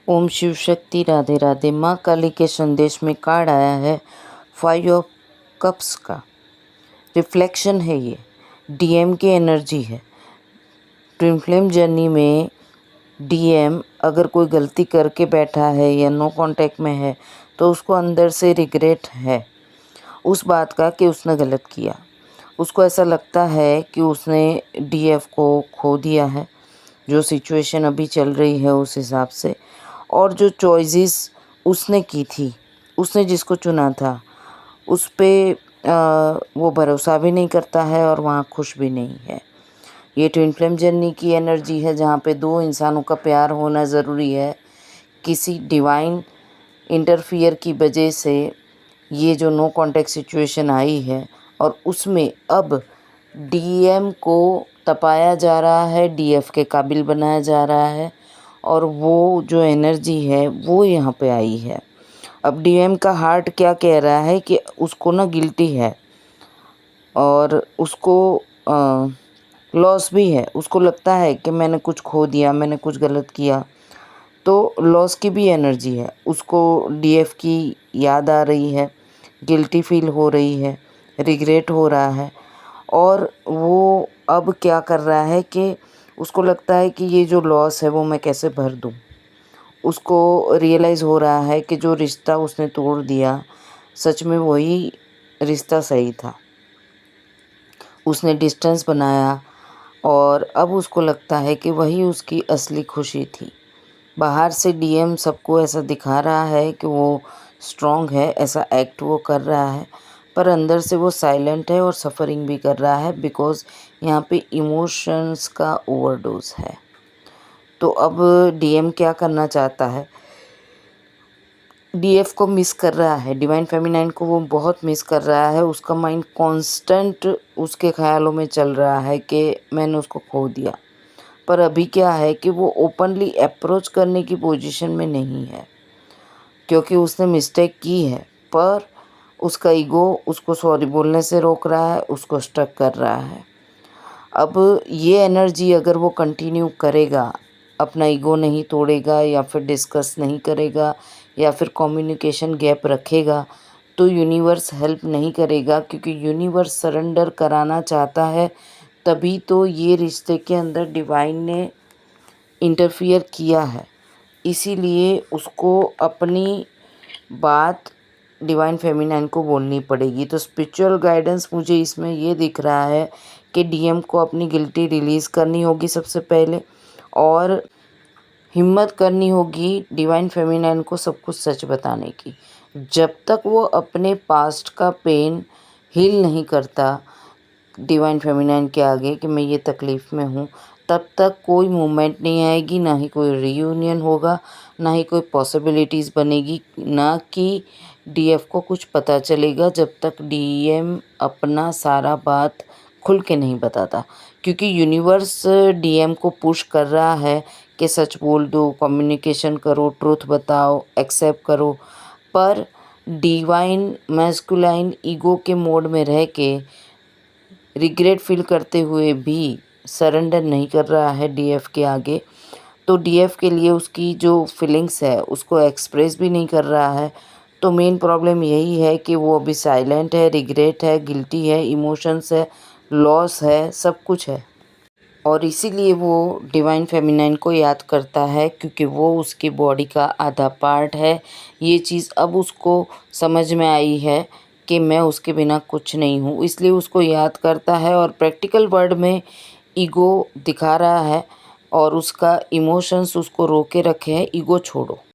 ओम शिव शक्ति। राधे राधे। माँ काली के संदेश में कार्ड आया है 5 ऑफ कप्स का। रिफ्लेक्शन है, ये डीएम की एनर्जी है। ट्विन फ्लेम जर्नी में डीएम अगर कोई गलती करके बैठा है या नो कांटेक्ट में है तो उसको अंदर से रिग्रेट है उस बात का कि उसने गलत किया। उसको ऐसा लगता है कि उसने डीएफ को खो दिया है, जो सिचुएशन अभी चल रही है उस हिसाब से, और जो चॉइसेस उसने की थी, उसने जिसको चुना था उस पे वो भरोसा भी नहीं करता है और वहाँ खुश भी नहीं है। ये ट्विन फ्लेम जर्नी की एनर्जी है जहाँ पे दो इंसानों का प्यार होना ज़रूरी है। किसी डिवाइन इंटरफियर की वजह से ये जो नो कांटेक्ट सिचुएशन आई है और उसमें अब डीएम को तपाया जा रहा है, डीएफ के काबिल बनाया जा रहा है और वो जो एनर्जी है वो यहाँ पे आई है। अब डीएम का हार्ट क्या कह रहा है कि उसको ना गिल्टी है और उसको लॉस भी है। उसको लगता है कि मैंने कुछ खो दिया, मैंने कुछ गलत किया, तो लॉस की भी एनर्जी है। उसको डीएफ की याद आ रही है, गिल्टी फील हो रही है, रिग्रेट हो रहा है और वो अब क्या कर रहा है कि उसको लगता है कि ये जो लॉस है वो मैं कैसे भर दूँ। उसको रियलाइज़ हो रहा है कि जो रिश्ता उसने तोड़ दिया सच में वही रिश्ता सही था। उसने डिस्टेंस बनाया और अब उसको लगता है कि वही उसकी असली खुशी थी। बाहर से डीएम सबको ऐसा दिखा रहा है कि वो स्ट्रॉन्ग है, ऐसा एक्ट वो कर रहा है, पर अंदर से वो साइलेंट है और सफ़रिंग भी कर रहा है बिकॉज़ यहाँ पे इमोशंस का ओवरडोज है। तो अब डीएम क्या करना चाहता है, डीएफ को मिस कर रहा है, डिवाइन फेमिनाइन को वो बहुत मिस कर रहा है। उसका माइंड कांस्टेंट उसके ख्यालों में चल रहा है कि मैंने उसको खो दिया। पर अभी क्या है कि वो ओपनली अप्रोच करने की पोजीशन में नहीं है क्योंकि उसने मिस्टेक की है, पर उसका ईगो उसको सॉरी बोलने से रोक रहा है, उसको स्टक कर रहा है। अब ये एनर्जी अगर वो कंटिन्यू करेगा, अपना ईगो नहीं तोड़ेगा या फिर डिस्कस नहीं करेगा या फिर कम्युनिकेशन गैप रखेगा, तो यूनिवर्स हेल्प नहीं करेगा क्योंकि यूनिवर्स सरेंडर कराना चाहता है। तभी तो ये रिश्ते के अंदर डिवाइन ने इंटरफियर किया है। इसीलिए उसको अपनी बात डिवाइन फेमिनाइन को बोलनी पड़ेगी। तो स्पिरिचुअल गाइडेंस मुझे इसमें ये दिख रहा है कि डीएम को अपनी गिल्टी रिलीज़ करनी होगी सबसे पहले और हिम्मत करनी होगी डिवाइन फेमिनाइन को सब कुछ सच बताने की। जब तक वो अपने पास्ट का पेन हील नहीं करता डिवाइन फेमिनाइन के आगे कि मैं ये तकलीफ़ में हूँ, तब तक कोई मूवमेंट नहीं आएगी, ना ही कोई रीयूनियन होगा, ना ही कोई पॉसिबिलिटीज़ बनेगी, ना कि डीएफ को कुछ पता चलेगा जब तक डीएम अपना सारा बात खुल के नहीं बताता। क्योंकि यूनिवर्स डीएम को पुश कर रहा है कि सच बोल दो, कम्युनिकेशन करो, ट्रुथ बताओ, एक्सेप्ट करो, पर डिवाइन मैस्कुलाइन ईगो के मोड में रह के रिग्रेट फील करते हुए भी सरेंडर नहीं कर रहा है डीएफ के आगे। तो डीएफ के लिए उसकी जो फीलिंग्स है उसको एक्सप्रेस भी नहीं कर रहा है। तो मेन प्रॉब्लम यही है कि वो अभी साइलेंट है, रिग्रेट है, गिल्टी है, इमोशंस है, लॉस है, सब कुछ है और इसीलिए वो डिवाइन फेमिनाइन को याद करता है क्योंकि वो उसकी बॉडी का आधा पार्ट है। ये चीज़ अब उसको समझ में आई है कि मैं उसके बिना कुछ नहीं हूँ, इसलिए उसको याद करता है और प्रैक्टिकल वर्ड में ईगो दिखा रहा है और उसका इमोशंस उसको रोके रखे हैं। ईगो छोड़ो।